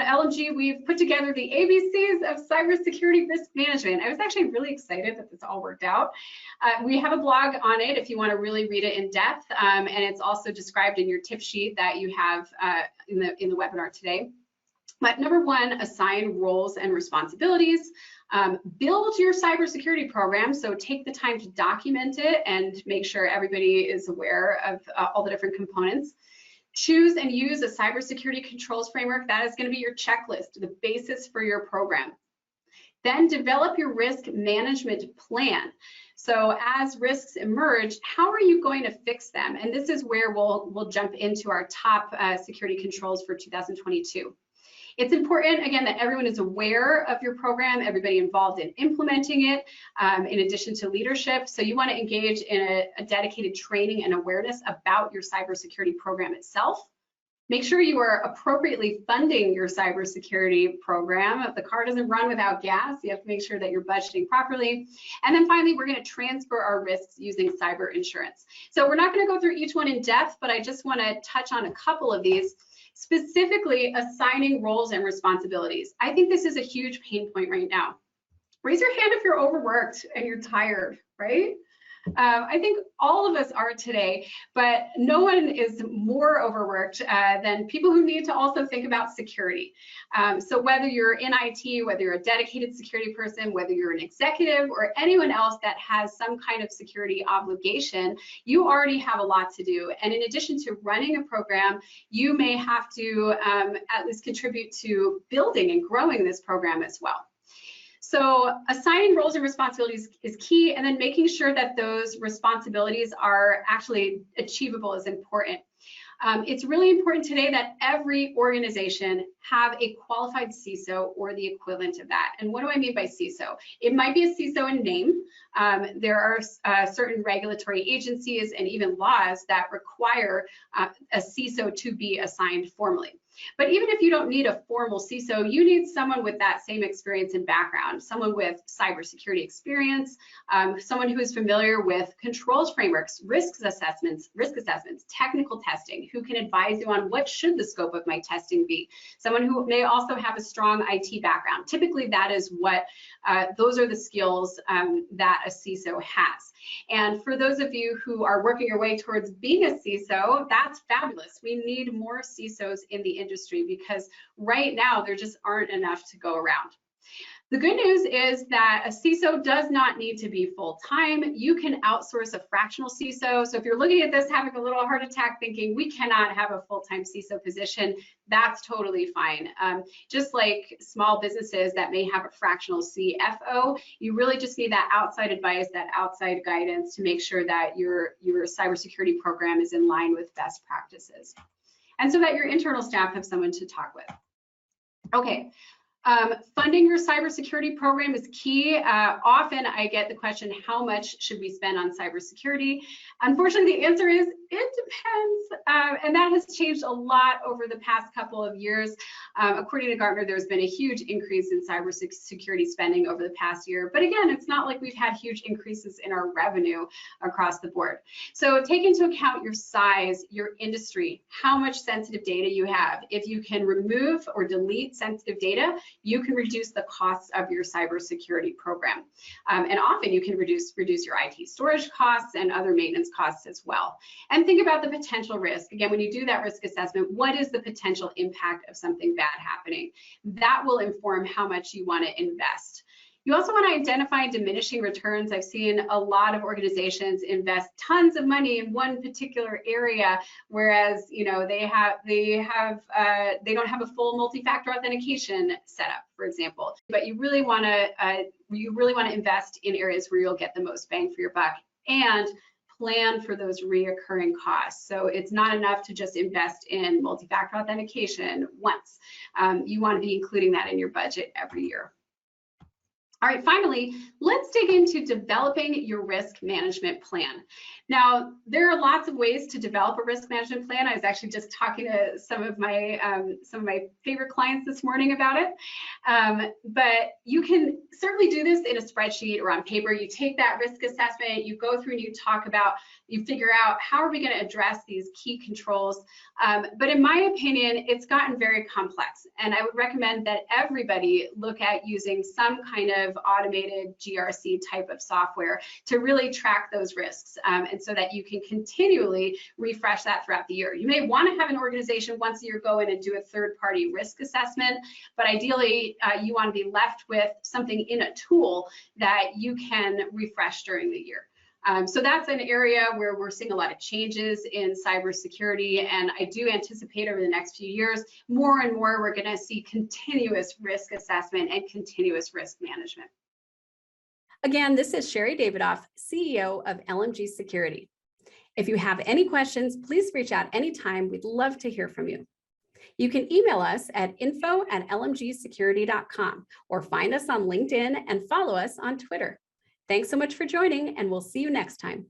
at LMG, we've put together the ABCs of cybersecurity risk management. I was actually really excited that this all worked out. We have a blog on it if you want to really read it in depth, and it's also described in your tip sheet that you have in the webinar today. But number one, assign roles and responsibilities. Build your cybersecurity program, so take the time to document it and make sure everybody is aware of all the different components. Choose and use a cybersecurity controls framework. That is going to be your checklist, the basis for your program. Then develop your risk management plan. So as risks emerge, how are you going to fix them? And this is where we'll jump into our top security controls for 2022. It's important, again, that everyone is aware of your program, everybody involved in implementing it, in addition to leadership. So you want to engage in a dedicated training and awareness about your cybersecurity program itself. Make sure you are appropriately funding your cybersecurity program. The car doesn't run without gas. You have to make sure that you're budgeting properly. And then finally, we're going to transfer our risks using cyber insurance. So we're not going to go through each one in depth, but I just want to touch on a couple of these. Specifically, assigning roles and responsibilities. I think this is a huge pain point right now. Raise your hand if you're overworked and you're tired, right? I think all of us are today, but no one is more overworked than people who need to also think about security. So whether you're in IT, whether you're a dedicated security person, whether you're an executive or anyone else that has some kind of security obligation, you already have a lot to do. And in addition to running a program, you may have to at least contribute to building and growing this program as well. So assigning roles and responsibilities is key, and then making sure that those responsibilities are actually achievable is important. It's really important today that every organization have a qualified CISO or the equivalent of that. And what do I mean by CISO? It might be a CISO in name. There are certain regulatory agencies and even laws that require a CISO to be assigned formally. But even if you don't need a formal CISO, you need someone with that same experience and background, someone with cybersecurity experience, someone who is familiar with controls frameworks, risk assessments, technical testing, who can advise you on what should the scope of my testing be. Someone who may also have a strong IT background. Typically, that is what, those are the skills that a CISO has. And for those of you who are working your way towards being a CISO, that's fabulous. We need more CISOs in the industry because right now there just aren't enough to go around. The good news is that a CISO does not need to be full-time. You can outsource a fractional CISO. So if you're looking at this having a little heart attack thinking we cannot have a full-time CISO position, that's totally fine. Just like small businesses that may have a fractional CFO, you really just need that outside advice, that outside guidance to make sure that your cybersecurity program is in line with best practices. And so that your internal staff have someone to talk with. Okay. Funding your cybersecurity program is key. Often I get the question, how much should we spend on cybersecurity? Unfortunately, the answer is, it depends. And that has changed a lot over the past couple of years. According to Gartner, there's been a huge increase in cybersecurity spending over the past year. But again, it's not like we've had huge increases in our revenue across the board. So take into account your size, your industry, how much sensitive data you have. If you can remove or delete sensitive data, you can reduce the costs of your cybersecurity program. And often you can reduce your IT storage costs and other maintenance costs as well. And think about the potential risk. Again, when you do that risk assessment, what is the potential impact of something bad happening? That will inform how much you want to invest. You also want to identify diminishing returns. I've seen a lot of organizations invest tons of money in one particular area, whereas they don't have a full multi-factor authentication setup, for example. But you really want to invest in areas where you'll get the most bang for your buck and plan for those reoccurring costs. So it's not enough to just invest in multi-factor authentication once. You want to be including that in your budget every year. All right, finally, let's dig into developing your risk management plan. Now, there are lots of ways to develop a risk management plan. I was actually just talking to some of my favorite clients this morning about it. But you can certainly do this in a spreadsheet or on paper. You take that risk assessment, you go through and you talk about You figure out how are we going to address these key controls. But in my opinion, it's gotten very complex. And I would recommend that everybody look at using some kind of automated GRC type of software to really track those risks, and so that you can continually refresh that throughout the year. You may want to have an organization once a year go in and do a third-party risk assessment, but ideally you want to be left with something in a tool that you can refresh during the year. So that's an area where we're seeing a lot of changes in cybersecurity, and I do anticipate over the next few years, more and more we're going to see continuous risk assessment and continuous risk management. Again, this is Sherry Davidoff, CEO of LMG Security. If you have any questions, please reach out anytime. We'd love to hear from you. You can email us at info@lmgsecurity.com or find us on LinkedIn and follow us on Twitter. Thanks so much for joining, and we'll see you next time.